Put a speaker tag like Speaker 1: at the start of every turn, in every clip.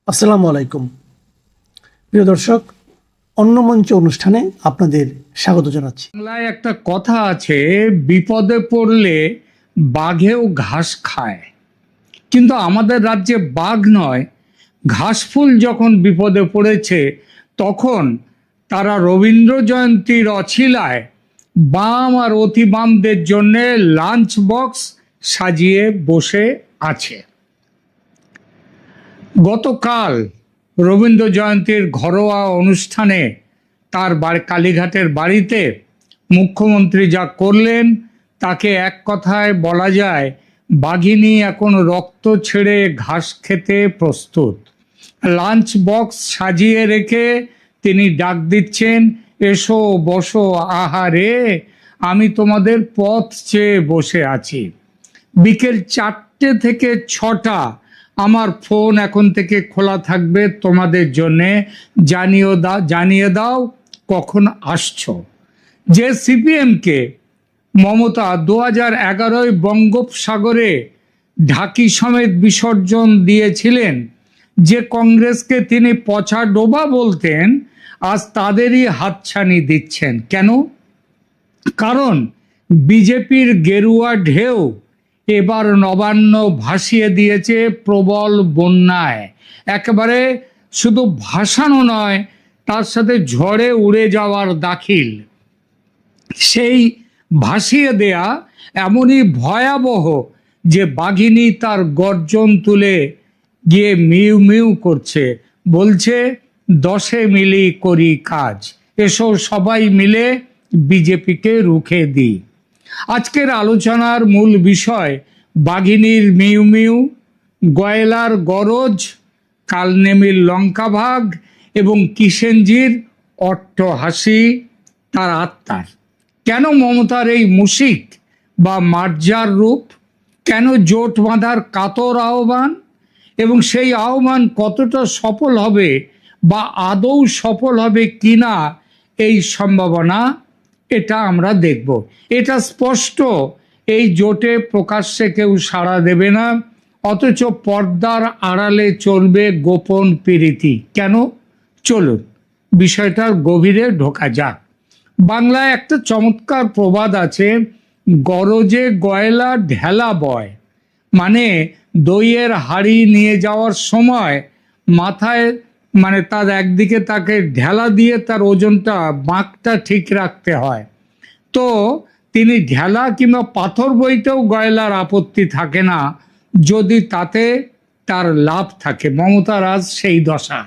Speaker 1: আসসালামু আলাইকুম প্রিয় দর্শক, অন্য মঞ্চ অনুষ্ঠানে আপনাদের স্বাগত জানাচ্ছি।
Speaker 2: বাংলায় একটা কথা আছে, বিপদে পড়লে বাঘেও ঘাস খায়। কিন্তু আমাদের রাজ্যে বাঘ নয়, ঘাসফুল যখন বিপদে পড়েছে তখন তারা রবীন্দ্র জয়ন্তীর অছিলায় বাম আর অতি বামদের জন্যে লাঞ্চ বক্স সাজিয়ে বসে আছে। গতকাল রবীন্দ্র জয়ন্তীর ঘরোয়া অনুষ্ঠানে তার কালীঘাটের বাড়িতে মুখ্যমন্ত্রী যা করলেন তাকে এক কথায় বলা যায়, বাঘিনী এখন রক্ত ছেড়ে ঘাস খেতে প্রস্তুত। লাঞ্চ বক্স সাজিয়ে রেখে তিনি ডাক দিচ্ছেন, এসো বসো আহারে, আমি তোমাদের পথ চেয়ে বসে আছি। বিকেল 4টে থেকে 6টা আমার ফোন এখন থেকে খোলা থাকবে তোমাদের জন্যে, জানিয়ে দাও কখন আসছো। যে সিপিএমকে মমতা 2011 বঙ্গোপসাগরে ঢাকি সমেত বিসর্জন দিয়েছিলেন, যে কংগ্রেসকে তিনি পচা ডোবা বলতেন, আজ তাদেরই হাতছানি দিচ্ছেন। কেন? কারণ বিজেপির গেরুয়া ঢেউ এবার নবান্ন ভাসিয়ে দিয়েছে প্রবল বন্যায়। একেবারে শুধু ভাসানো নয়, তার সাথে ঝড়ে উড়ে যাওয়ার দাখিল। সেই ভাসিয়ে দেয়া এমনই ভয়াবহ যে বাঘিনী তার গর্জন তুলে গিয়ে মিউ মিউ করছে, বলছে 10 মিলি করি কাজ, এসো সবাই মিলে বিজেপিকে রুখে দিই। আজকের আলোচনার মূল বিষয় বাঘিনীর মিউ মিউ, গয়লার গরজ, কালনেমির লঙ্কাভাগ এবং কিষেনজির অট্টহাসি তার আত্মার। কেন মমতার এই মুশিক বা মার্জার রূপ? কেন জোট বাঁধার কাতর আহ্বান? এবং সেই আহ্বান কতটা সফল হবে বা আদৌ সফল হবে কিনা এই সম্ভাবনা, এটা আমরা দেখব। এটা স্পষ্ট, এই জোটে প্রকাশ্যে কেউ সাড়া দেবে না, অথচ পর্দার আড়ালে চলবে গোপন প্রীতি। কেন? চলুন বিষয়টার গভীরে ঢোকা যাক। বাংলায় একটা চমৎকার প্রবাদ আছে, গরজে গয়লা ঢেলা বয়। মানে দইয়ের হাঁড়ি নিয়ে যাওয়ার সময় মাথায় তার একদিকে তাকে ঢেলা দিয়ে তার ওজনটা বাঁকটা ঠিক রাখতে হয়। তো তিনি ঢেলা কিংবা পাথর বইতেও গয়লার আপত্তি থাকে না, যদি তাতে তার লাভ থাকে। মমতার আজ সেই দশা।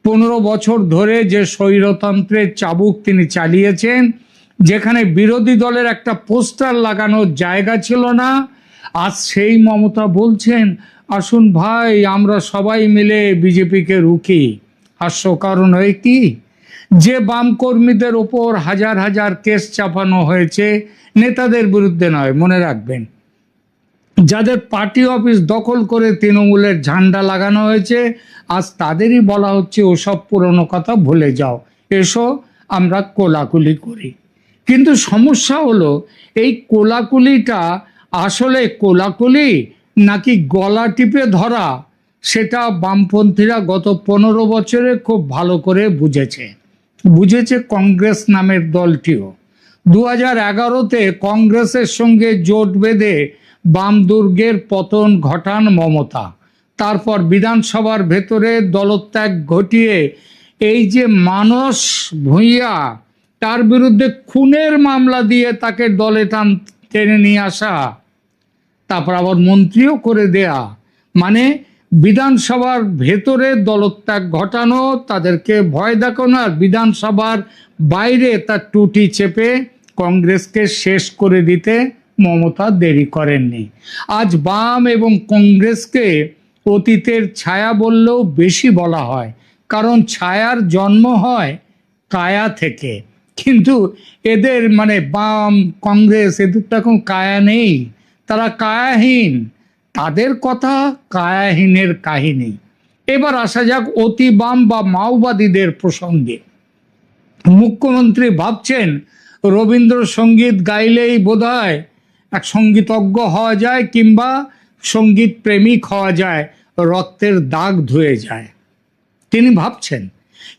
Speaker 2: 15 বছর ধরে যে স্বৈরতন্ত্রের চাবুক তিনি চালিয়েছেন, যেখানে বিরোধী দলের একটা পোস্টার লাগানোর জায়গা ছিল না, আজ সেই মমতা বলছেন, আসুন ভাই আমরা সবাই মিলে বিজেপিকে রুখি। হাস্য কারণ হয় কি, যে বাম কর্মীদের ওপর হাজার হাজার কেস চাপানো হয়েছে, নেতাদের বিরুদ্ধে নয়, মনে রাখবেন, যাদের পার্টি অফিস দখল করে তৃণমূলের ঝান্ডা লাগানো হয়েছে, আজ তাদেরই বলা হচ্ছে ওসব পুরনো কথা ভুলে যাও, এসো আমরা কোলাকুলি করি। কিন্তু সমস্যা হলো, এই কোলাকুলিটা আসলে কোলাকুলি নাকি গলা টিপে ধরা, সেটা বামপন্থীরা গত 15 বছরে খুব ভালো করে বুঝেছে কংগ্রেস নামের দলটিও। 2011-তে কংগ্রেসের সঙ্গে জোট বেঁধে বাম দুর্গের পতন ঘটান মমতা। তারপর বিধানসভার ভেতরে দলত্যাগ ঘটিয়ে এই যে মানস ভূঁইয়া, তার বিরুদ্ধে খুনের মামলা দিয়ে তাকে দলে টেনে নিয়ে আসা, তারপর আবার মন্ত্রীও করে দেয়া, মানে বিধানসভার ভেতরে দলত্যাগ ঘটানো, তাদেরকে ভয় দেখানো, আর বিধানসভার বাইরে তার টুটি চেপে কংগ্রেসকে শেষ করে দিতে মমতা দেরি করেননি। আজ বাম এবং কংগ্রেসকে অতীতের ছায়া বললেও বেশি বলা হয়, কারণ ছায়ার জন্ম হয় কায়া থেকে। কিন্তু এদের বাম কংগ্রেস, এদের তো এখন কায়া নেই, তারা কায়াহীন। তাদের কথা কায়াহীনের কাহিনী। এবার আসা যাক অতি বাম বা মাওবাদীদের প্রসঙ্গে। মুখ্যমন্ত্রী ভাবছেন রবীন্দ্রসঙ্গীত গাইলেই বোধহয় এক সঙ্গীতজ্ঞ হওয়া যায়, কিংবা সঙ্গীত প্রেমিক হওয়া যায়, রক্তের দাগ ধুয়ে যায়। তিনি ভাবছেন।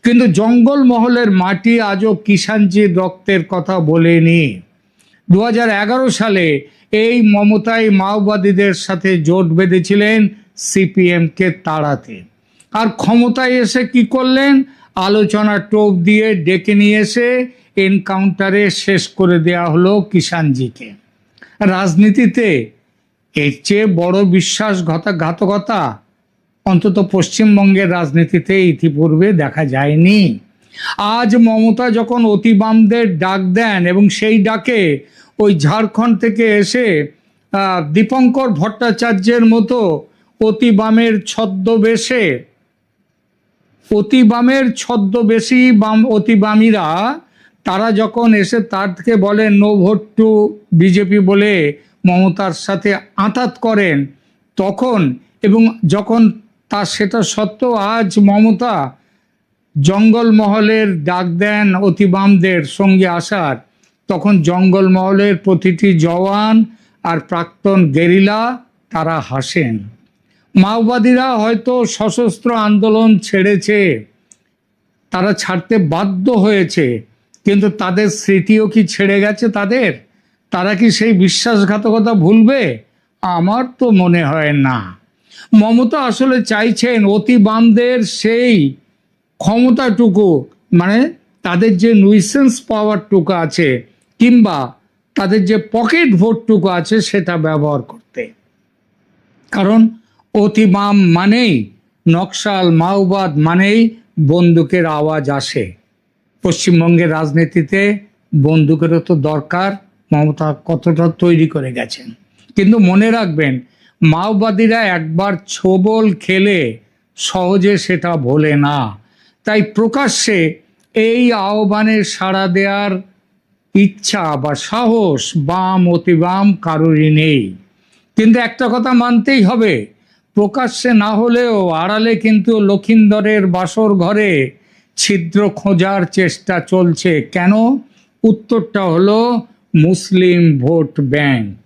Speaker 2: কিন্তু জঙ্গলমহলের মাটি আজও কিষাণজির রক্তের কথা বলেনি। 2011 সালে এই মমতাই মাওবাদীদের সাথে জোট বেঁধেছিলেন সিপিএমকে তাড়াতে, আর ক্ষমতায় এসে কি করলেন? আলোচনা টোপ দিয়ে ডেকে নিয়ে এসে এনকাউন্টারে শেষ করে দেয়া হলো কিষাণজিকে। রাজনীতিতে এর চেয়ে বড় বিশ্বাসঘাতকতা অন্তত পশ্চিমবঙ্গের রাজনীতিতে ইতিপূর্বে দেখা যায়নি। আজ মমতা যখন অতি বামদের ডাক দেন এবং সেই ডাকে ওই ঝাড়খণ্ড থেকে এসে দীপঙ্কর ভট্টাচার্যের মতো অতি বামের ছদ্মবেশী অতি বামীরা তারা যখন এসে তার থেকে বলেন নো ভোট টু বিজেপি বলে মমতার সাথে আঁতাত করেন, তখন এবং যখন সেটা সত্ত্বেও আজ মমতা জঙ্গলমহলের ডাক দেন অতি বামদের সঙ্গে আসার, তখন জঙ্গলমহলের প্রতিটি জওয়ান আর প্রাক্তন গেরিলা তারা হাসেন। মাওবাদীরা হয়তো সশস্ত্র আন্দোলন ছেড়েছে, তারা ছাড়তে বাধ্য হয়েছে, কিন্তু তাদের স্মৃতিও কি ছেড়ে গেছে? তারা কি সেই বিশ্বাসঘাতকতা ভুলবে? আমার তো মনে হয় না। মমতা আসলে চাইছেন অতি বামদের সেই ক্ষমতাটুকু, মানে তাদের যে নুইসেন্স পাওয়ারটুকু আছে কিংবা তাদের যে পকেট ভোটটুকু আছে সেটা ব্যবহার করতে। কারণ অতি বাম মানেই নকশাল, মাওবাদ মানেই বন্দুকের আওয়াজ আসে। পশ্চিমবঙ্গের রাজনীতিতে বন্দুকেরও তো দরকার, মমতা কতটা তৈরি করে গেছেন। কিন্তু মনে রাখবেন, মাওবাদীরা একবার ছোবল খেলে সহজে সেটা ভোলে না। তাই প্রকাশ্যে এই আহ্বানে সাড়া দেওয়ার ইচ্ছা বা সাহস বাম অতি বাম কারোরই নেই। কিন্তু একটা কথা মানতেই হবে, প্রকাশ্যে না হলেও আড়ালে কিন্তু লক্ষিন্দরের বাসর ঘরে ছিদ্র খোঁজার চেষ্টা চলছে। কেন? উত্তরটা হলো মুসলিম ভোট ব্যাংক।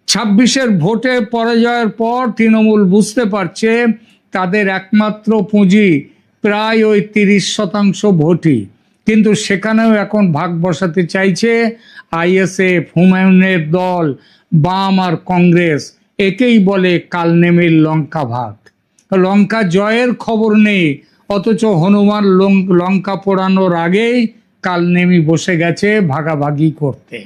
Speaker 2: 26-এর ভোটে পরাজয়ের পর তৃণমূল বুঝতে পারছে তাদের একমাত্র পুঁজি প্রায় ওই 30% ভোটই। কিন্তু সেখানেও এখন ভাগ বসাতে চাইছে আইএসএফ, হুমায়ুনের দল, বাম আর কংগ্রেস। একেই বলে কালনেমির লঙ্কা ভাগ। লঙ্কা জয়ের খবর নেই, অথচ হনুমান লঙ্কা পোড়ানোর আগেই কালনেমি বসে গেছে ভাগাভাগি করতে।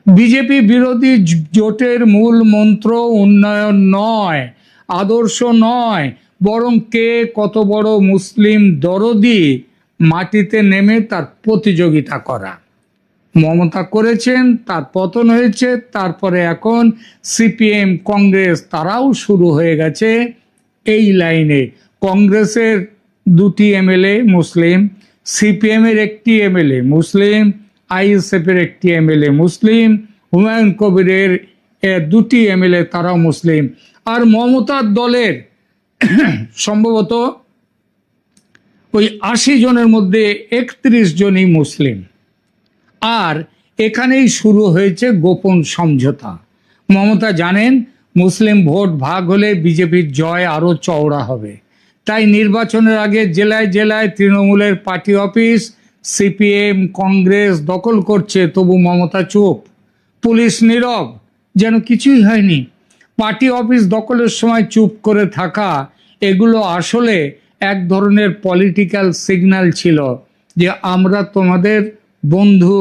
Speaker 2: বিজেপি বিরোধী জোটের মূল মন্ত্র উন্নয়ন নয়, আদর্শ নয়, বরং কে কত বড় মুসলিম দরদি মাটিতে নেমে তার প্রতিযোগিতা করা। মমতা করেছেন, তার পতন হয়েছে, তারপরে এখন সিপিএম, কংগ্রেস তারাও শুরু হয়ে গেছে এই লাইনে। কংগ্রেসের 2টি এমএলএ মুসলিম, সিপিএমের 1টি এমএলএ মুসলিম, আইএসএফের 1টি এমএলএ মুসলিম, হুমায়ুন কবিরের 2টি এমএলএ তারাও মুসলিম। আর মমতার দলের সম্ভবত ওই 80 জনের মধ্যে 31 জনই মুসলিম। আর এখানেই শুরু হয়েছে গোপন সমঝোতা। মমতা জানেন মুসলিম ভোট ভাগ হলে বিজেপির জয় আরো চওড়া হবে। তাই নির্বাচনের আগে জেলায় জেলায় তৃণমূলের পার্টি অফিস সিপিএম, কংগ্রেস দখল করছে, তবু মমতা চুপ। পুলিশ নীরব, যেন কিছুই হয়নি। পার্টি অফিস দখলের সময় চুপ করে থাকা, এগুলো আসলে এক ধরনের পলিটিক্যাল সিগন্যাল ছিল যে আমরা তোমাদের বন্ধু,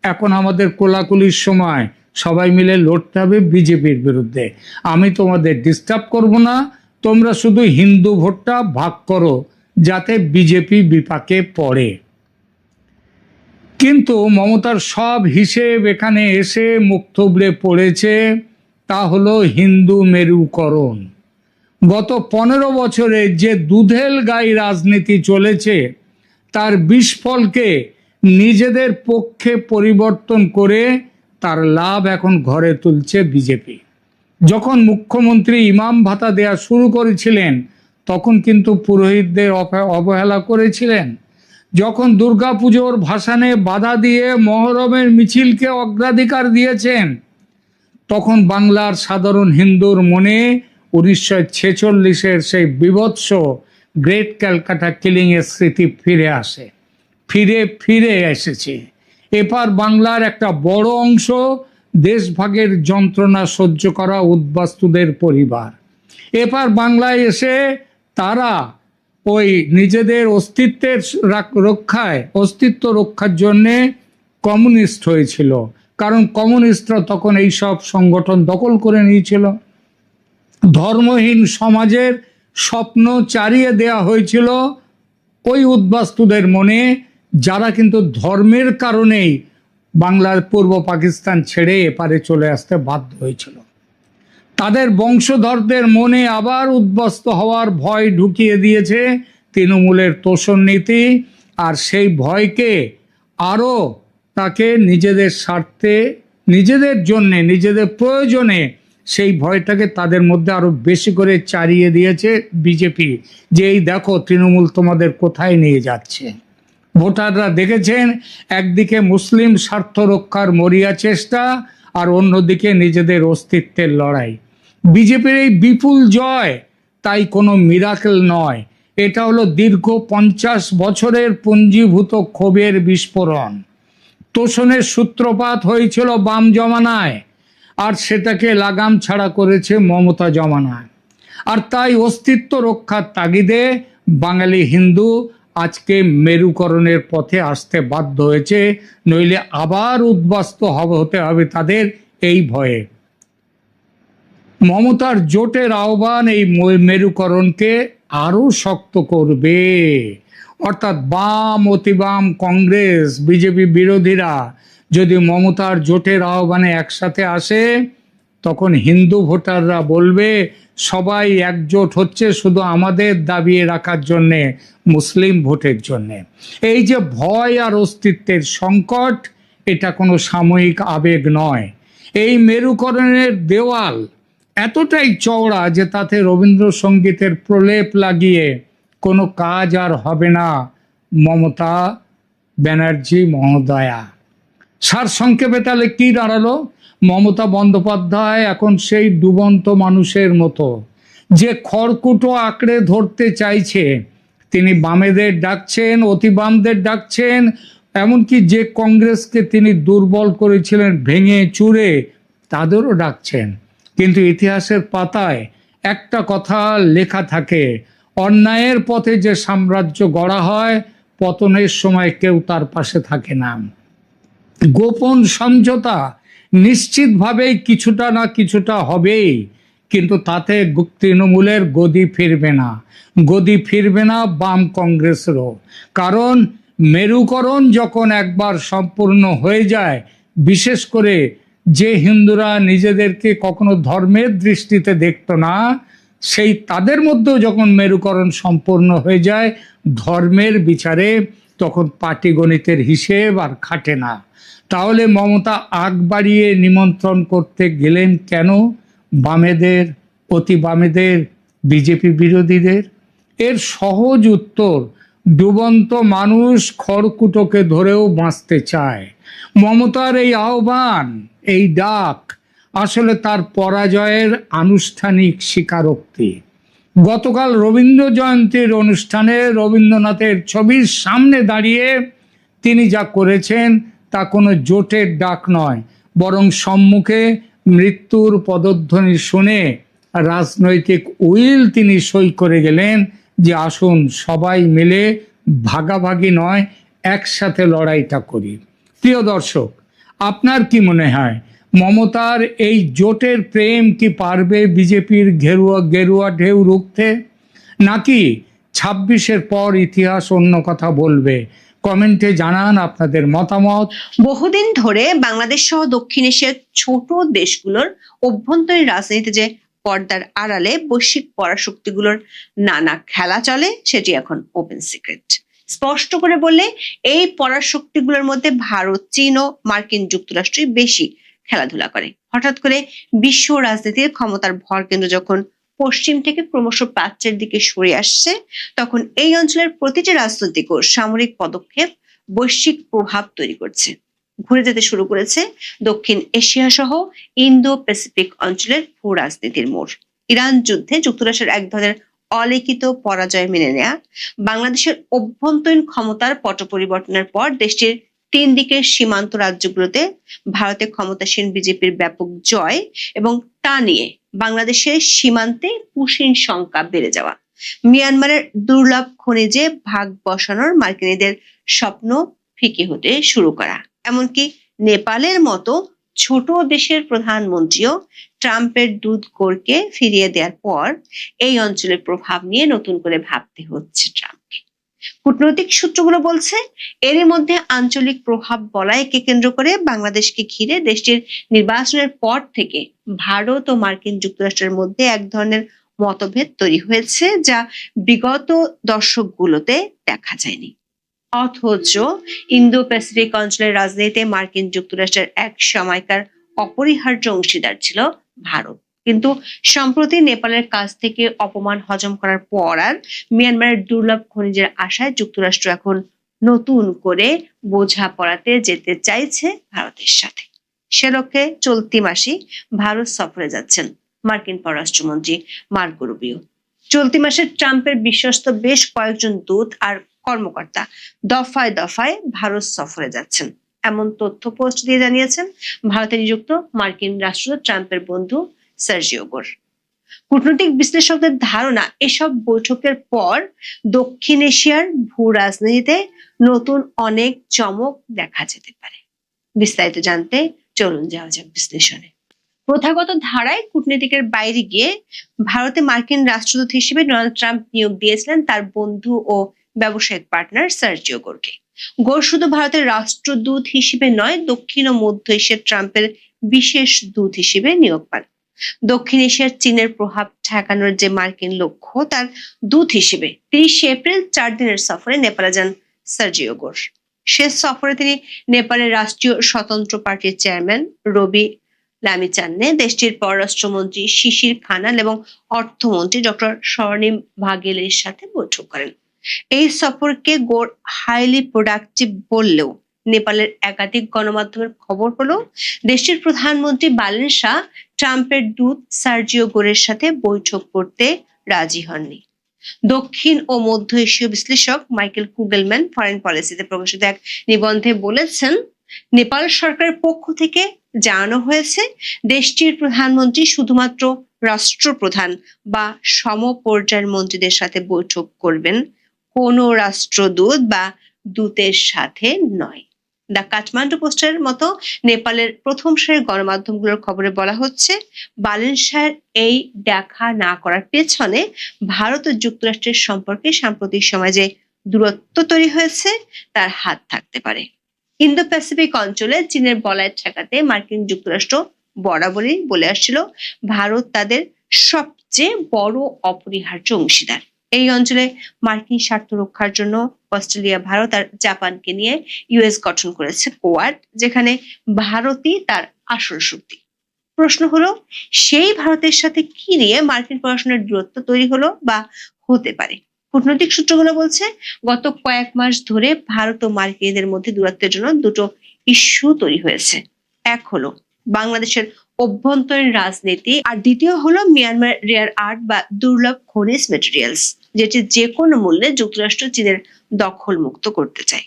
Speaker 2: এখন আমাদের কোলাকুলির সময়, সবাই মিলে লড়তে হবে বিজেপির বিরুদ্ধে। আমি তোমাদের ডিস্টার্ব করব না, তোমরা শুধু হিন্দু ভোটটা ভাগ করো যাতে বিজেপি বিপাকে পড়ে। কিন্তু মমতার সব হিসেব এখানে এসে মুখ থুবড়ে পড়েছে, তা হলো হিন্দু মেরুকরণ। গত 15 বছরে যে দুধেল গাই রাজনীতি চলেছে তার বিস্ফলকে নিজেদের পক্ষে পরিবর্তন করে তার লাভ এখন ঘরে তুলছে বিজেপি। যখন মুখ্যমন্ত্রী ইমাম ভাতা দেয়া শুরু করেছিলেন তখন কিন্তু পুরোহিতদের অবহেলা করেছিলেন। যখন দুর্গাপুজোর ভাসানে বাধা দিয়ে মহরমের মিছিলকে অগ্রাধিকার দিয়েছেন, তখন বাংলার সাধারণ হিন্দুর মনে 1946-এর সেই বীভৎস গ্রেট ক্যালকাটা কিলিং এর স্মৃতি ফিরে আসে, ফিরে এসেছে। এপার বাংলার একটা বড় অংশ দেশভাগের যন্ত্রণা সহ্য করা উদ্বাস্তুদের পরিবার এপার বাংলায় এসে তারা ওই নিজেদের অস্তিত্ব রক্ষার জন্যে কমিউনিস্ট হয়েছিল, কারণ কমিউনিস্টরা তখন এইসব সংগঠন দখল করে নিয়েছিল। ধর্মহীন সমাজের স্বপ্ন চারিয়ে দেয়া হয়েছিল ওই উদ্বাস্তুদের মনে, যারা কিন্তু ধর্মের কারণেই বাংলার পূর্ব পাকিস্তান ছেড়ে এপারে চলে আসতে বাধ্য হয়েছিল। তাদের বংশধরদের মনে আবার উদ্বাস্তু হওয়ার ভয় ঢুকিয়ে দিয়েছে তৃণমূলের তোষণ নীতি, আর সেই ভয়কে আরও তাকে নিজেদের স্বার্থে, নিজেদের জন্যে, নিজেদের প্রয়োজনে সেই ভয়টাকে তাদের মধ্যে আরো বেশি করে চারিয়ে দিয়েছে বিজেপি, যে এই দেখো তৃণমূল তোমাদের কোথায় নিয়ে যাচ্ছে। ভোটাররা দেখেছেন একদিকে মুসলিম স্বার্থ রক্ষার মরিয়া চেষ্টা, আর অন্যদিকে নিজেদের অস্তিত্বের লড়াই। বিজেপির এই বিপুল জয় তাই কোনো মিরাকেল নয়, এটা হলো দীর্ঘ 50 বছরের পুঞ্জীভূত ক্ষোভের বিস্ফোরণ। তোষণের সূত্রপাত হয়েছিল বাম জমানায়, আর সেটাকে লাগাম ছাড়া করেছে মমতা জমানায়। আর তাই অস্তিত্ব রক্ষার তাগিদে বাঙালি হিন্দু আজকে মেরুকরণের পথে আসতে বাধ্য হয়েছে, নইলে আবার উদ্বাস্তু হতে হবে তাদের এই ভয়ে। মমতার জোটের আহ্বান এই মেরুকরণকে আরো শক্ত করবে, অর্থাৎ বাম, অতিবাম, কংগ্রেস, বিজেপি বিরোধীরা যদি মমতার জোটের আহ্বানে একসাথে আসে, তখন হিন্দু ভোটাররা বলবে সবাই একজোট হচ্ছে শুধু আমাদের দাবিয়ে রাখার জন্যে, মুসলিম ভোটের জন্যে। এই যে ভয় আর অস্তিত্বের সংকট, এটা কোনো সাময়িক আবেগ নয়। এই মেরুকরণের দেওয়াল এতটাই চওড়া যে তাতে রবীন্দ্রসঙ্গীতের প্রলেপ লাগিয়ে কোনো কাজ আর হবে না মমতা ব্যানার্জি মহোদয়া। সারসংক্ষেপে তাহলে কি দাঁড়ালো? মমতা বন্দ্যোপাধ্যায় এখন সেই ডুবন্ত মানুষের মতো, যে খড়কুটো আঁকড়ে ধরতে চাইছে। তিনি বামেদের ডাকছেন, অতিবামদের ডাকছেন, এমনকি যে কংগ্রেসকে তিনি দুর্বল করেছিলেন ভেঙে চুরে, তাদেরও ডাকছেন। কিন্তু ইতিহাসের পাতায় একটা কথা লেখা থাকে, অন্যায়ের পথে যে সাম্রাজ্য গড়া হয়, পতনের সময় কেউ তার পাশে থাকে না। গোপন সমঝোতা নিশ্চিতভাবেই কিছুটা না কিছুটা হবেই, কিন্তু তাতে তৃণমূলের গদি ফিরবে না বাম কংগ্রেসেরও। কারণ মেরুকরণ যখন একবার সম্পূর্ণ হয়ে যায়, বিশেষ করে যে হিন্দুরা নিজেদেরকে কখনো ধর্মের দৃষ্টিতে দেখত না, সেই তাদের মধ্যেও যখন মেরুকরণ সম্পূর্ণ হয়ে যায় ধর্মের বিচারে, তখন পাটিগণিতের হিসেব আর খাটে না। তাহলে মমতা আগ বাড়িয়ে নিমন্ত্রণ করতে গেলেন কেন বামেদের, অতি বামেদের, বিজেপি বিরোধীদের? এর সহজ উত্তর, ডুবন্ত মানুষ খড়কুটোকে ধরেও বাঁচতে চায়। মমতার এই আহ্বান, এই ডাক আসলে তার পরাজয়ের আনুষ্ঠানিক স্বীকারোক্তি। গতকাল রবীন্দ্র জয়ন্তীর অনুষ্ঠানে রবীন্দ্রনাথের ছবির সামনে দাঁড়িয়ে তিনি যা করেছেন তা কোনো জোটের ডাক নয়, বরং সম্মুখে মৃত্যুর পদধ্বনি শুনে রাজনৈতিক উইল তিনি সই করে গেলেন যে আসুন সবাই মিলে ভাগাভাগি নয়, একসাথে লড়াইটা করি। প্রিয় দর্শক, আপনার কি মনে হয় মমতার এই জোটের প্রেম কি পারবে বিজেপির গেরুয়া ঢেউ রুখতে, নাকি 26-এর পর ইতিহাস অন্য কথা বলবে? কমেন্টে জানান আপনাদের মতামত।
Speaker 3: বহুদিন ধরে বাংলাদেশ সহ দক্ষিণ এশিয়ার ছোট দেশগুলোর অভ্যন্তরীণ রাজনীতিতে যে পর্দার আড়ালে বৈশ্বিক পরাশক্তিগুলোর নানা খেলা চলে, সেটি এখন ওপেন সিক্রেট। স্পষ্ট করে বললে এই পরাশক্তিগুলোর মধ্যে ভারত, চীন ও মার্কিন যুক্তরাষ্ট্রই বেশি খেলাধুলা করে। হঠাৎ করে বিশ্ব রাজনীতির ক্ষমতার ভরকেন্দ্র যখন পশ্চিম থেকে ক্রমশ প্রাচ্যের দিকে সরে আসছে, তখন এই অঞ্চলের প্রতিটি রাজনৈতিক ও সামরিক পদক্ষেপ বৈশ্বিক প্রভাব তৈরি করছে। ঘুরে যেতে শুরু করেছে দক্ষিণ এশিয়া সহ ইন্দো প্যাসিফিক অঞ্চলের ভূ রাজনীতির মোড়। ইরান যুদ্ধে যুক্তরাষ্ট্রের এক ধরনের অলিখিত পরাজয় মেনে নেয়া, বাংলাদেশের অভ্যন্তরীণ ক্ষমতার পট পরিবর্তনের পর দেশটির 3 দিকের সীমান্ত রাজ্যগুলোতে ভারতে ক্ষমতাসীন বিজেপির ব্যাপক জয় এবং তা নিয়ে বাংলাদেশের সীমান্তে পুশিন সংখ্যা বেড়ে যাওয়া, মিয়ানমারের দুর্লভ খনিজে ভাগ বসানোর মার্কিনীদের স্বপ্ন ফিকে হতে শুরু করা, এমনকি নেপালের মতো ছোট দেশের প্রধানমন্ত্রীও ট্রাম্পের দূত কোরকে ফিরিয়ে দেওয়ার পর এই অঞ্চলের প্রভাব নিয়ে নতুন করে ভাবতে হচ্ছে ট্রাম্পকে। কূটনৈতিক সূত্রগুলো বলছে এরই মধ্যে আঞ্চলিক প্রভাব বলয়কে কেন্দ্র করে বাংলাদেশকে ঘিরে দেশটির নির্বাচনের পর থেকে ভারত ও মার্কিন যুক্তরাষ্ট্রের মধ্যে এক ধরনের মতভেদ তৈরি হয়েছে, যা বিগত দশকগুলোতে দেখা যায়নি। অথচ ইন্দো প্যাসিফিক অঞ্চলের রাজনীতিতে মার্কিন যুক্তরাষ্ট্রের এক সময়কার অপরিহার্য অংশীদার ছিল ভারত, কিন্তু সম্প্রতি নেপালের কাছ থেকে অপমান হজম করার পর আর মিয়ানমারের দুর্লভ খনিজের আশায় যুক্তরাষ্ট্র এখন নতুন করে বোঝাপড়াতে যেতে চাইছে ভারতের সাথে। সে লক্ষ্যে চলতি মাসেই ভারত সফরে যাচ্ছেন মার্কিন পররাষ্ট্রমন্ত্রী মার্কো রুবিও। চলতি মাসে ট্রাম্পের বিশ্বস্ত বেশ কয়েকজন দূত আর কর্মকর্তা দফায় দফায় ভারত সফরে যাচ্ছেন, এমন তথ্য পোস্ট দিয়ে জানিয়েছেন ভারতে নিযুক্ত মার্কিন রাষ্ট্রদূত ট্রাম্পের বন্ধু সার্জিও গোর। কূটনৈতিক বিশ্লেষকদের ধারণা এসব বৈঠকের পর দক্ষিণ এশিয়ার ভূ রাজনীতিতে নতুন অনেক চমক দেখা যেতে পারে। বিস্তারিত জানতে চলুন যাওয়া যাক বিশ্লেষণে। প্রথাগত ধারায় কূটনীতিকের বাইরে গিয়ে ভারতে মার্কিন রাষ্ট্রদূত হিসেবে ডোনাল্ড ট্রাম্প নিয়োগ দিয়েছিলেন তার বন্ধু ও ব্যবসায়িক পার্টনার সার্জিও গোরকে। গোর শুধু ভারতের রাষ্ট্রদূত হিসেবে নয়, দক্ষিণ ও মধ্য এশিয়ার ট্রাম্পের বিশেষ দূত হিসেবে নিয়োগ পান। দক্ষিণ এশিয়ার চীনের প্রভাব ঠেকানোর যে মার্কিন লক্ষ্য, তার দূত হিসেবে 30 এপ্রিল 4 দিনের সফরে নেপালে যান সার্জিও গোর। শেষ সফরে তিনি নেপালের রাষ্ট্রীয় স্বতন্ত্র পার্টির চেয়ারম্যান রবি লামিচান্নে, দেশটির পররাষ্ট্রমন্ত্রী শিশির খানাল এবং অর্থমন্ত্রী ডক্টর স্বর্ণিম ভাগেলের সাথে বৈঠক করেন। এই সফরকে গোর হাইলি প্রোডাক্টিভ বললেও নেপালের একাধিক গণমাধ্যমের খবর হলো দেশটির প্রধানমন্ত্রী বালেন শাহ ট্রাম্পের দূত সার্জিও গোরের সাথে বৈঠক করতে রাজি হননি। দক্ষিণ ও মধ্য এশীয় বিশ্লেষক মাইকেল কুগেলম্যান ফরেন পলিসিতে প্রকাশিত এক নিবন্ধে বলেছেন, নেপাল সরকারের পক্ষ থেকে জানানো হয়েছে দেশটির প্রধানমন্ত্রী শুধুমাত্র রাষ্ট্রপ্রধান বা সমপর্যায়ের মন্ত্রীদের সাথে বৈঠক করবেন, কোনো রাষ্ট্রদূত বা দূতের সাথে নয়। দ্য কাঠমান্ডু পোস্টের মতো নেপালের প্রথম সারির গণমাধ্যমগুলোর খবরে বলা হচ্ছে, বালেন শাহের এই দেখা না করার পেছনে ভারত ও যুক্তরাষ্ট্রের সম্পর্কে সাম্প্রতিক সময়ে যে দূরত্ব তৈরি হয়েছে তার হাত থাকতে পারে। ইন্দো প্যাসিফিক অঞ্চলে চীনের বলয় ঠেকাতে মার্কিন যুক্তরাষ্ট্র বরাবরই বলে আসছিল ভারত তাদের সবচেয়ে বড় অপরিহার্য অংশীদার। এই অঞ্চলে মার্কিন স্বার্থ রক্ষার জন্য অস্ট্রেলিয়া, ভারত আর জাপানকে নিয়ে ইউএস গঠন করেছে কোয়াড, যেখানে ভারতই তার আসল শক্তি। প্রশ্ন হলো, সেই ভারতের সাথে কি নিয়ে মার্কিন পররাষ্ট্রের দূরত্ব তৈরি হলো বা হতে পারে? কূটনৈতিক সূত্রগুলো বলছে, গত কয়েক মাস ধরে ভারত ও মার্কিনদের মধ্যে দূরত্বের জন্য দুটো ইস্যু তৈরি হয়েছে। এক হলো বাংলাদেশের অভ্যন্তরীণ রাজনীতি, আর দ্বিতীয় হলো মিয়ানমার রেয়ার আর্থ বা দুর্লভ খনিজ মেটেরিয়ালস, যেটি যে কোনো মূল্যে যুক্তরাষ্ট্র চীনের দখল মুক্ত করতে চায়।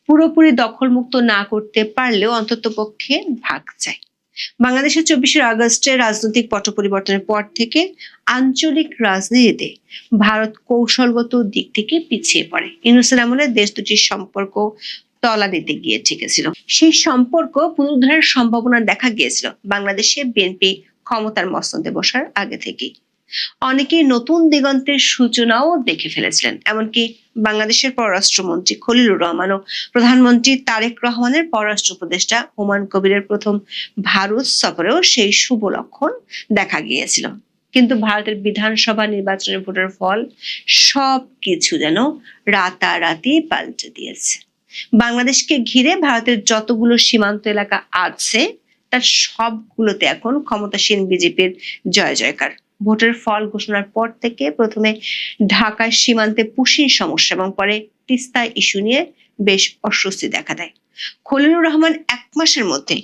Speaker 3: পুরোপুরি দখল মুক্ত না করতে পারলেও অন্ততপক্ষে ভাগ চায়। বাংলাদেশের 24 আগস্টের রাজনৈতিক পট পরিবর্তনের পর থেকে আঞ্চলিক রাজনীতিতে ভারত কৌশলগত দিক থেকে পিছিয়ে পড়ে। ইউনূসের আমলে দেশ দুটির সম্পর্ক তলানিতে গিয়ে ঠেকেছিল। সেই সম্পর্ক পুনরুদ্ধারের সম্ভাবনা দেখা গিয়েছিল বাংলাদেশে বিএনপি ক্ষমতার মসনদে বসার আগে থেকেই। অনেকেই নতুন দিগন্তের সূচনাও দেখে ফেলেছিলেন, এমনকি বাংলাদেশের পররাষ্ট্রমন্ত্রী খলিলুর রহমান ও প্রধানমন্ত্রী তারেক রহমানের পররাষ্ট্র উপদেষ্টা হুমায়ুন কবিরের প্রথম ভারত সফরেও সেই শুভ লক্ষণ দেখা গিয়েছিল। কিন্তু ভারতের বিধানসভা নির্বাচনের ভোটের ফল সবকিছু যেন রাতারাতি পাল্টে দিয়েছে। বাংলাদেশকে ঘিরে ভারতের যতগুলো সীমান্ত এলাকা আছে তার সবগুলোতে এখন ক্ষমতাসীন বিজেপির জয় জয়কার। ভোটের ফল ঘোষণার পর থেকে প্রথমে ঢাকার সীমান্তে পুশিন সমস্যা এবং পরে তিস্তা ইস্যু নিয়ে বেশ অস্বস্তি দেখা দেয়। খলিলুর রহমান 1 মাসের মধ্যে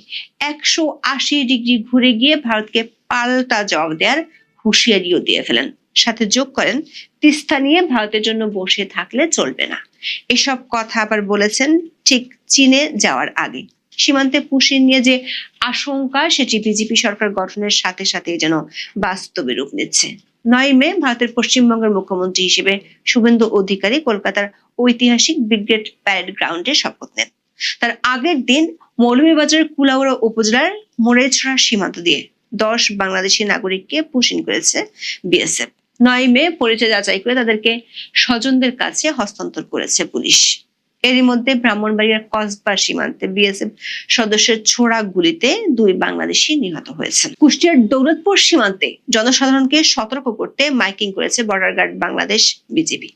Speaker 3: 180 ডিগ্রি ঘুরে গিয়ে ভারতকে পাল্টা জবাব দেওয়ার হুঁশিয়ারিও দিয়ে ফেলেন। সাথে যোগ করেন, তিস্তা নিয়ে ভারতের জন্য বসে থাকলে চলবে না। এসব কথা আবার বলেছেন ঠিক চীনে যাওয়ার আগে। সীমান্তে পুশিন নিয়ে যে আশঙ্কা, সেটি বিজেপি সরকার গঠনের সাথে সাথে যেন বাস্তবে রূপ নিচ্ছে। 9 মে ভারতের পশ্চিমবঙ্গের মুখ্যমন্ত্রী হিসেবে শুভেন্দু অধিকারী কলকাতার ঐতিহাসিক ব্রিগেড প্যারেড গ্রাউন্ডে শপথ নেন। তার আগের দিন মৌলভীবাজারের কুলাউড়া উপজেলার মোরেছড়া সীমান্ত দিয়ে 10 বাংলাদেশি নাগরিককে পুশিন করেছে বিএসএফ। 9 মে পরিচয় যাচাই করে তাদেরকে স্বজনদের কাছে হস্তান্তর করেছে পুলিশ। এরই মধ্যে ব্রাহ্মণবাড়িয়ার কসবা সীমান্তে বিএসএফ সদস্যের ছোড়া গুলিতে 2 বাংলাদেশি নিহত হয়েছেন। কুষ্টিয়ার দৌলতপুর সীমান্তে জনসাধারণকে সতর্ক করতে মাইকিং করেছে border guard Bangladesh BGB.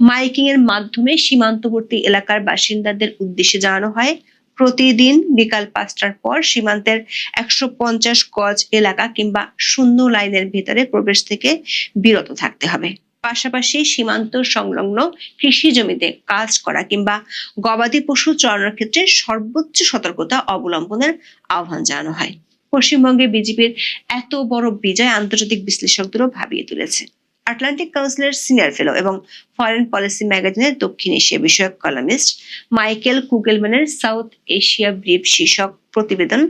Speaker 3: Miking এর মাধ্যমে সীমান্তবর্তী এলাকার বাসিন্দাদের উদ্দেশ্যে জানানো হয়, প্রতিদিন বিকাল 5টার পর সীমান্তের 150 গজ এলাকা কিংবা শূন্য লাইনের ভেতরে প্রবেশ থেকে বিরত থাকতে হবে। পাশাপাশি সীমান্ত সংলগ্ন কৃষি জমিতে কাজ করা কিংবা গবাদি পশু চড়ানোর ক্ষেত্রে সর্বোচ্চ সতর্কতা অবলম্বনের আহ্বান জানানো হয়। পশ্চিমবঙ্গে বিজেপির এত বড় বিজয় আন্তর্জাতিক বিশ্লেষকদেরও ভাবিয়ে তুলেছে। আটলান্টিক কাউন্সিলের সিনিয়র ফেলো এবং ফরেন পলিসি ম্যাগাজিনের দক্ষিণ এশিয়া বিষয়ক কলামিস্ট মাইকেল কুগেলম্যানের সাউথ এশিয়া ব্রিফ শীর্ষক প্রতিবেদন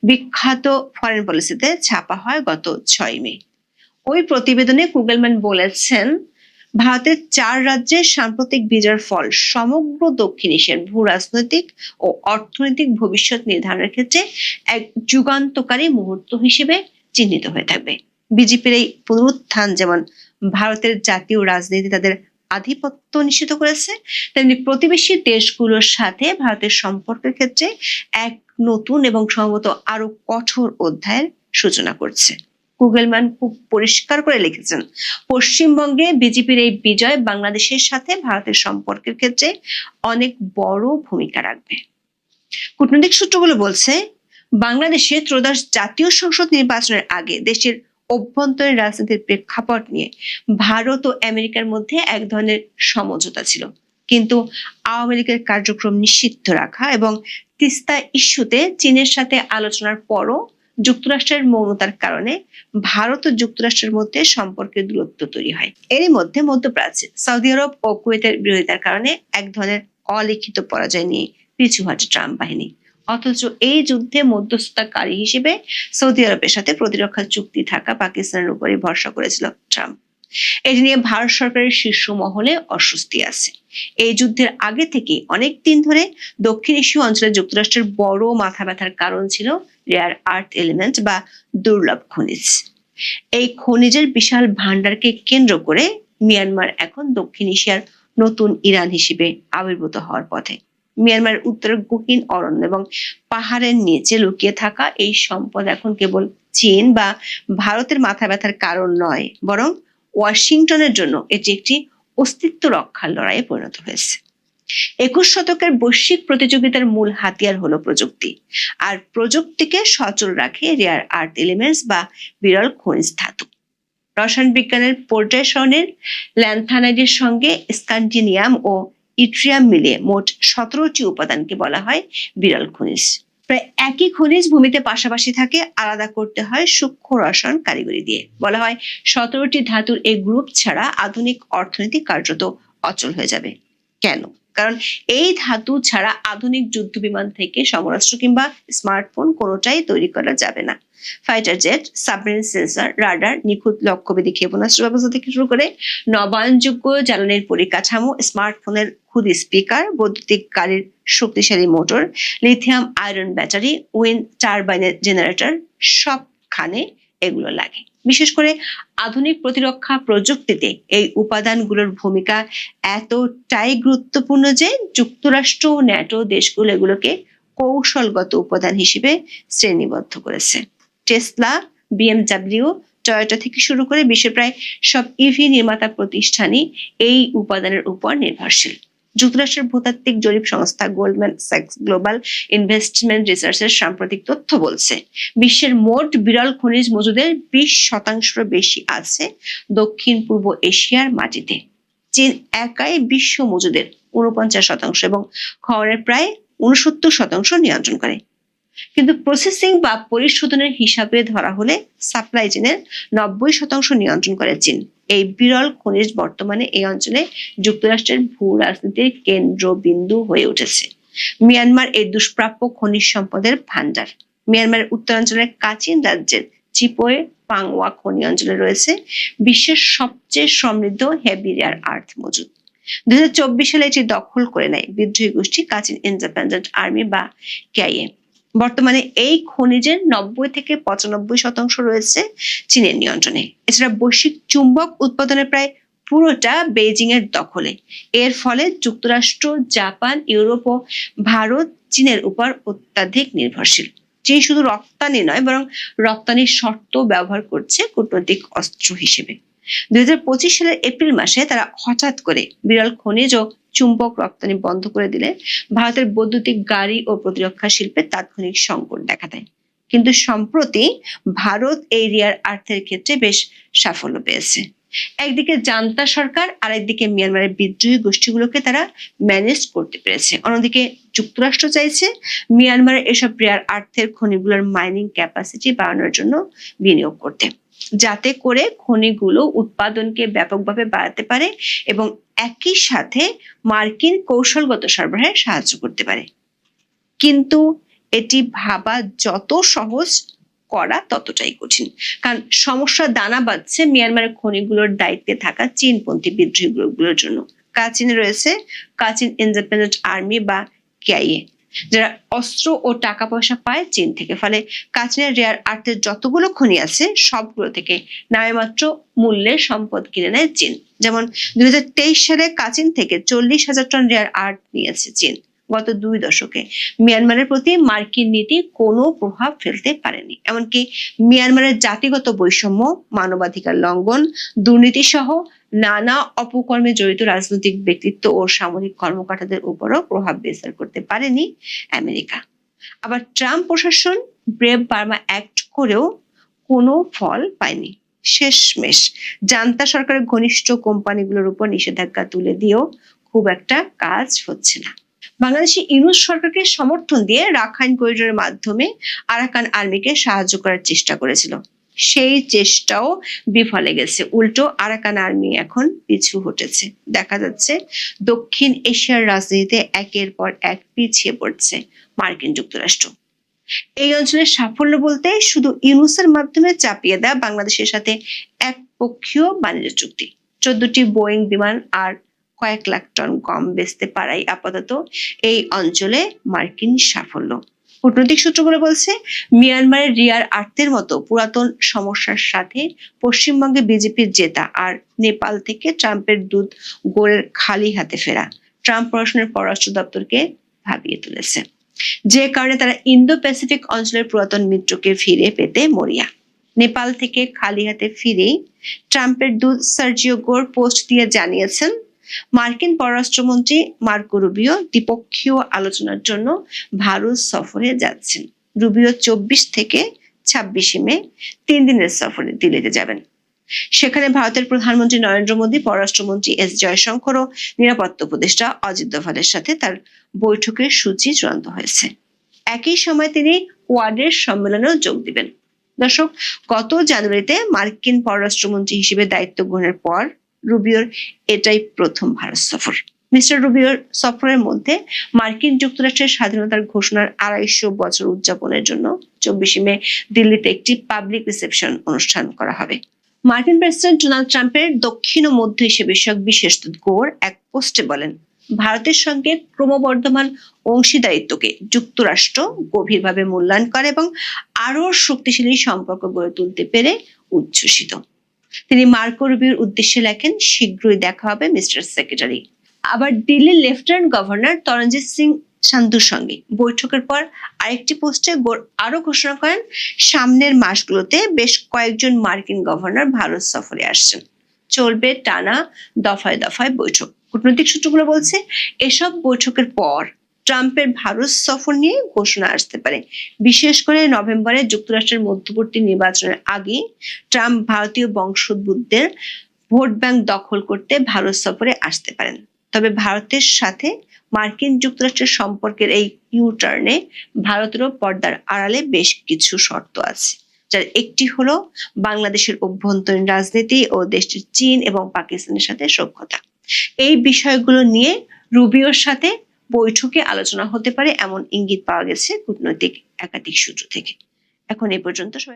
Speaker 3: বিখ্যাত ফরেন পলিসিতে ছাপা হয় গত 6 মে। ওই প্রতিবেদনে কুগেলম্যান বলেছেন, ভারতের 4 রাজ্যের সাম্প্রতিক বিজয়ের ফল সমগ্র দক্ষিণ এশিয়ার ভূ রাজনৈতিক ও অর্থনৈতিক ভবিষ্যৎ নির্ধারণের ক্ষেত্রে এক যুগান্তকারী মুহূর্ত হিসেবে চিহ্নিত হয়ে থাকবে। বিজেপির এই পুনরুত্থান যেমন ভারতের জাতীয় রাজনীতি তাদের আধিপত্য নিশ্চিত করেছে, তেমনি প্রতিবেশী দেশগুলোর সাথে ভারতের সম্পর্কের ক্ষেত্রে এক নতুন এবং সম্ভবত আরো কঠোর অধ্যায়ের সূচনা করছে। কুগেলম্যান খুব পরিষ্কার করে লিখেছেন, পশ্চিমবঙ্গে বিজেপির এই বিজয় বাংলাদেশের সাথে ভারতের সম্পর্কের ক্ষেত্রে অনেক বড় ভূমিকা রাখবে। কূটনৈতিক সূত্রগুলো বলছে, বাংলাদেশে ত্রয়োদশ জাতীয় সংসদ নির্বাচনের আগে দেশের অভ্যন্তরীণ রাজনীতির প্রেক্ষাপট নিয়ে ভারত ও আমেরিকার মধ্যে এক ধরনের সমঝোতা ছিল, কিন্তু আওয়ামী লীগের কার্যক্রম নিষিদ্ধ রাখা এবং তিস্তা ইস্যুতে চীনের সাথে আলোচনার পরও যুক্তরাষ্ট্রের মৌনতার কারণে ভারত ও যুক্তরাষ্ট্রের মধ্যে সম্পর্কের দূরত্ব তৈরি হয়। এরই মধ্যে মধ্যপ্রাচ্যে সৌদি আরব ও কুয়েতের বিরোধিতার কারণে এক ধরনের অলিখিত পরাজয় নিয়ে পিছু হাঁটে ট্রাম্প বাহিনী। অথচ এই যুদ্ধে মধ্যস্থতাকারী হিসেবে সৌদি আরবের সাথে প্রতিরক্ষা চুক্তি থাকা পাকিস্তানের উপরই ভরসা করেছিল ট্রাম্প। এটি নিয়ে ভারত সরকারের শীর্ষ মহলে অস্বস্তি আছে। এই যুদ্ধের আগে থেকে অনেক দিন ধরে দক্ষিণ এশীয় অঞ্চলে যুক্তরাষ্ট্রের বড় মাথা ব্যথার কারণ ছিল রেয়ার আর্থ এলিমেন্ট বা দুর্লভ খনিজ। এই খনিজের বিশাল ভান্ডারকে কেন্দ্র করে মিয়ানমার এখন দক্ষিণ এশিয়ার নতুন ইরান হিসেবে আবির্ভূত হওয়ার পথে। মিয়ানমারের উত্তরে গহীন অরণ্য এবং পাহাড়ের নিচে লুকিয়ে থাকা এই সম্পদ এখন কেবল চীন বা ভারতের মাথা ব্যথার কারণ নয়, বরং ওয়াশিংটনের জন্য এটি একটি অস্তিত্ব রক্ষার লড়াইয়ে পরিণত হয়েছে। 21 শতকের বৈশ্বিক প্রতিযোগিতার মূল হাতিয়ার হলো প্রযুক্তি, আর প্রযুক্তিকে সচল রাখে রেয়ার আর্থ এলিমেন্টস বা বিরল খনিজ ধাতু। রসায়ন বিজ্ঞানের পর্যায় সারণীর ল্যান্থানাইডের সঙ্গে স্ক্যান্ডিনিয়াম ও ইট্রিয়াম মিলিয়ে মোট 17টি উপাদানকে বলা হয় বিরল খনিজ। প্রায় একই খনিজ ভূমিতে পাশাপাশি থাকে, আলাদা করতে হয় সূক্ষ্ম রসায়ন কারিগরি দিয়ে। বলা হয় 17টি ধাতুর এই গ্রুপ ছাড়া আধুনিক অর্থনীতি কার্যত অচল হয়ে যাবে। কেন? কারণ এই ধাতু ছাড়া আধুনিক যুদ্ধ বিমান থেকে সমরাস্ত্র কিংবা স্মার্টফোন কোনোটাই তৈরি করা যাবে না। Fighter jet, submarine sensor, radar, নিখুঁত লক্ষ্যভেদী ক্ষেপণাস্ত্র ব্যবস্থা থেকে শুরু করে নবায়নযোগ্য জ্বালানির পরিকাঠামো, স্মার্টফোনের খুদে স্পিকার, বৈদ্যুতিক গাড়ির শক্তিশালী motor, lithium iron battery, wind টারবাইনের জেনারেটর, সবখানে এগুলো লাগে। বিশেষ করে আধুনিক প্রতিরক্ষা প্রযুক্তিতে এই উপাদানগুলোর ভূমিকা এতটাই গুরুত্বপূর্ণ যে যুক্তরাষ্ট্র ও ন্যাটো দেশগুলো এগুলোকে কৌশলগত উপাদান হিসেবে শ্রেণীবদ্ধ করেছে। টেসলা, বিএমডব্লিউ, টয়োটা থেকে শুরু করে বিশ্বের প্রায় সব ইভি নির্মাতা প্রতিষ্ঠানই এই উপাদানের উপর নির্ভরশীল। যুক্তরাষ্ট্রের ভূতাত্ত্বিক জরিপ সংস্থা গোল্ডম্যান স্যাক্স গ্লোবাল ইনভেস্টমেন্ট রিসার্চের সাম্প্রতিক তথ্য বলছে, বিশ্বের মোট বিরল খনিজ মজুদের 20% বেশি আছে দক্ষিণ পূর্ব এশিয়ার মাটিতে। চীন একাই বিশ্ব মজুদের 49% এবং খননের প্রায় 69% নিয়ন্ত্রণ করে। কিন্তু প্রসেসিং বা পরিশোধনের হিসাবে ধরা হলে সাপ্লাই চেনের 90% নিয়ন্ত্রণ করে চীন। এই বিরল খনিজ বর্তমানে এই অঞ্চলে যুক্তরাষ্ট্রের ভূ রাজনীতির কেন্দ্রবিন্দু হয়ে উঠেছে। মিয়ানমার এই দুষ্প্রাপ্য খনিজ সম্পদের ভান্ডার। মিয়ানমারের উত্তরাঞ্চলের কাচিন রাজ্যের চিপোয়ে পাংওয়া খনি অঞ্চলে রয়েছে বিশ্বের সবচেয়ে সমৃদ্ধ হেভি রেয়ার আর্থ মজুদ। 2024 সালে এটি দখল করে নেয় বিদ্রোহী গোষ্ঠী কাচিন ইন্ডিপেন্ডেন্ট আর্মি বা কেআইএ। বর্তমানে এই খনিজের 90 থেকে 95% রয়েছে চীনের নিয়ন্ত্রণে। এছাড়া বৈশ্বিক চুম্বক উৎপাদনের প্রায় পুরোটা বেইজিং এর দখলে। এর ফলে যুক্তরাষ্ট্র, জাপান, ইউরোপ ও ভারত চীনের উপর অত্যাধিক নির্ভরশীল। চীন শুধু রপ্তানি নয়, বরং রপ্তানির শর্ত ব্যবহার করছে কূটনৈতিক অস্ত্র হিসেবে। 2025 সালের এপ্রিল মাসে তারা হঠাৎ করে বিরল খনিজ ও চুম্বক রপ্তানি বন্ধ করে দিলে ভারতের বৈদ্যুতিক গাড়ি ও প্রতিরক্ষা শিল্পে তাৎক্ষণিক সংকট দেখা দেয়। কিন্তু সম্প্রতি ভারত এই রেয়ার আর্থের ক্ষেত্রে বেশ সাফল্য পেয়েছে। একদিকে জান্তা সরকার, আর একদিকে মিয়ানমারের বিদ্রোহী গোষ্ঠীগুলোকে তারা ম্যানেজ করতে পেরেছে। অন্যদিকে যুক্তরাষ্ট্র চাইছে মিয়ানমারের এসব রেয়ার আর্থের খনিগুলোর মাইনিং ক্যাপাসিটি বাড়ানোর জন্য বিনিয়োগ করতে, যাতে করে খনিগুলো উৎপাদনকে ব্যাপকভাবে বাড়াতে পারে এবং একই সাথে মার্কিন কৌশলগত সরবরাহে সাহায্য করতে পারে। কিন্তু এটি ভাবা যত সহজ, করা ততটাই কঠিন। কারণ সমস্যা দানা বাঁধছে মিয়ানমারের খনিগুলোর দায়িত্বে থাকা চীনপন্থী বিদ্রোহী গ্রুপগুলোর জন্য। কাচিনে রয়েছে কাচিন ইন্ডিপেন্ডেন্ট আর্মি বা কেআইএ, যারা অস্ত্র ও টাকা পয়সা পায় চীন থেকে। ফলে কাচিনের রেয়ার আর্থের যতগুলো খনি আছে সবগুলো থেকে নামেমাত্র মূল্যে সম্পদ কিনে নেয় চীন। যেমন 2023 সালে কাচিন থেকে 40,000 টন রেয়ার আর্থ নিয়েছে চীন। গত 2 দশকে মিয়ানমারের প্রতি মার্কিন নীতি কোনো প্রভাব ফেলতে পারেনি। এমনকি মিয়ানমারের জাতিগত বৈষম্য, মানবাধিকার লঙ্ঘন, দুর্নীতি সহ নানা অপকর্মে জড়িত রাজনৈতিক ব্যক্তিত্ব ও সামরিক কর্মকর্তাদের উপরও প্রভাব বিস্তার করতে পারেনি আমেরিকা। আবার ট্রাম্প প্রশাসন ব্রেভ বার্মা অ্যাক্ট করেও কোনো ফল পায়নি। শেষমেশ জান্তা সরকারের ঘনিষ্ঠ কোম্পানিগুলোর উপর নিষেধাজ্ঞা তুলে দিয়েও খুব একটা কাজ হচ্ছে না। বাংলাদেশি ইউনূস সরকারকে সমর্থন দিয়ে রাখাইন করিডোরের মাধ্যমে আরাকান আর্মিকে সাহায্য করার চেষ্টা করেছিল। সেই চেষ্টাও বিফলে গেছে। উল্টো আরাকান আর্মি এখন পিছু হটেছে। দেখা যাচ্ছে দক্ষিণ এশিয়ার রাজনীতিতে একের পর এক পিছিয়ে পড়ছে মার্কিন যুক্তরাষ্ট্র। এই অঞ্চলের সাফল্য বলতে শুধু ইউনূসের মাধ্যমে চাপিয়ে দেয়া বাংলাদেশের সাথে একপক্ষীয় বাণিজ্য চুক্তি, 14টি বোয়িং বিমান আর কয়েক লাখ টন গম বেচতে পারাই আপাতত এই অঞ্চলে মার্কিন সাফল্য। কূটনৈতিক সূত্রগুলো বলছে মিয়ানমারের রেয়ার আর্থের মতো পুরাতন সমস্যার সাথে পশ্চিমবঙ্গে বিজেপির জেতা আর নেপাল থেকে ট্রাম্পের দূত গোড়ের খালি হাতে ফেরা ট্রাম্প প্রশাসনের পররাষ্ট্র দপ্তরকে ভাবিয়ে তুলেছে, যে কারণে তারা ইন্দো প্যাসিফিক অঞ্চলের পুরাতন মিত্রকে ফিরে পেতে মরিয়া। নেপাল থেকে খালি হাতে ফিরেই ট্রাম্পের দূত সার্জিও গোর পোস্ট দিয়ে জানিয়েছেন মার্কিন পররাষ্ট্রমন্ত্রী মার্কো রুবিও দ্বিপক্ষীয় আলোচনার জন্য ভারত সফরে যাচ্ছেন। রুবিও 24 থেকে 26 মে 3 দিনের সফরে দিল্লিতে যাবেন। সেখানে ভারতের প্রধানমন্ত্রী নরেন্দ্র মোদী, পররাষ্ট্রমন্ত্রী এস জয়শঙ্কর ও নিরাপত্তা উপদেষ্টা অজিত দোভালের সাথে তার বৈঠকের সূচি চূড়ান্ত হয়েছে। একই সময় তিনি কোয়াডের সম্মেলনেও যোগ দিবেন। দর্শক, গত জানুয়ারিতে মার্কিন পররাষ্ট্রমন্ত্রী হিসেবে দায়িত্ব গ্রহণের পর রুবিওর এটাই প্রথম ভারত সফর। মিস্টার রুবিওর সফরের মধ্যে মার্কিন যুক্তরাষ্ট্রের স্বাধীনতার ঘোষণার 250 বছর উদযাপনের জন্য 24 মে দিল্লিতে একটি পাবলিক রিসেপশন অনুষ্ঠান করা হবে। মার্কিন প্রেসিডেন্ট ডোনাল্ড ট্রাম্পের দক্ষিণ ও মধ্য এশিয়া বিষয়ক বিশেষ দূত গোর এক পোস্টে বলেন, ভারতের সঙ্গে ক্রমবর্ধমান অংশীদারিত্বকে যুক্তরাষ্ট্র গভীরভাবে মূল্যায়ন করে এবং আরো শক্তিশালী সম্পর্ক গড়ে তুলতে পেরে উচ্ছ্বসিত। তিনি মার্কো রুবিওর উদ্দেশ্যে লেখেন, শীঘ্রই দেখা হবে মিস্টার সেক্রেটারি। আবার দিল্লির লেফটেন্যান্ট গভর্নর তরণজিৎ সিং সান্ধুর সঙ্গে বৈঠকের পর আরেকটি পোস্টে গোর আরো ঘোষণা করেন, সামনের মাসগুলোতে বেশ কয়েকজন মার্কিন গভর্নর ভারত সফরে আসছেন। চলবে টানা দফায় দফায় বৈঠক। কূটনৈতিক সূত্রগুলো বলছে এসব বৈঠকের পর ট্রাম্পের ভারত সফর নিয়ে ঘোষণা আসতে পারে। বিশেষ করে নভেম্বরে যুক্তরাষ্ট্রের মধ্যবর্তী নির্বাচনের আগে ট্রাম্প ভারতীয় বংশোদ্ভূতদের ভোট ব্যাংক দখল করতে ভারত সফরে আসতে পারেন। তবে ভারতের সাথে মার্কিন যুক্তরাষ্ট্রের সম্পর্কের এই ইউ টার্নে ভারতেরও পর্দার আড়ালে বেশ কিছু শর্ত আছে। যার একটি হলো বাংলাদেশের অভ্যন্তরীণ রাজনীতি ও দেশটির চীন এবং পাকিস্তানের সাথে সখ্যতা। এই বিষয়গুলো নিয়ে রুবিওর সাথে বৈঠকে আলোচনা হতে পারে এমন ইঙ্গিত পাওয়া গেছে কূটনৈতিক একাধিক সূত্র থেকে। এখন এই পর্যন্ত সবাই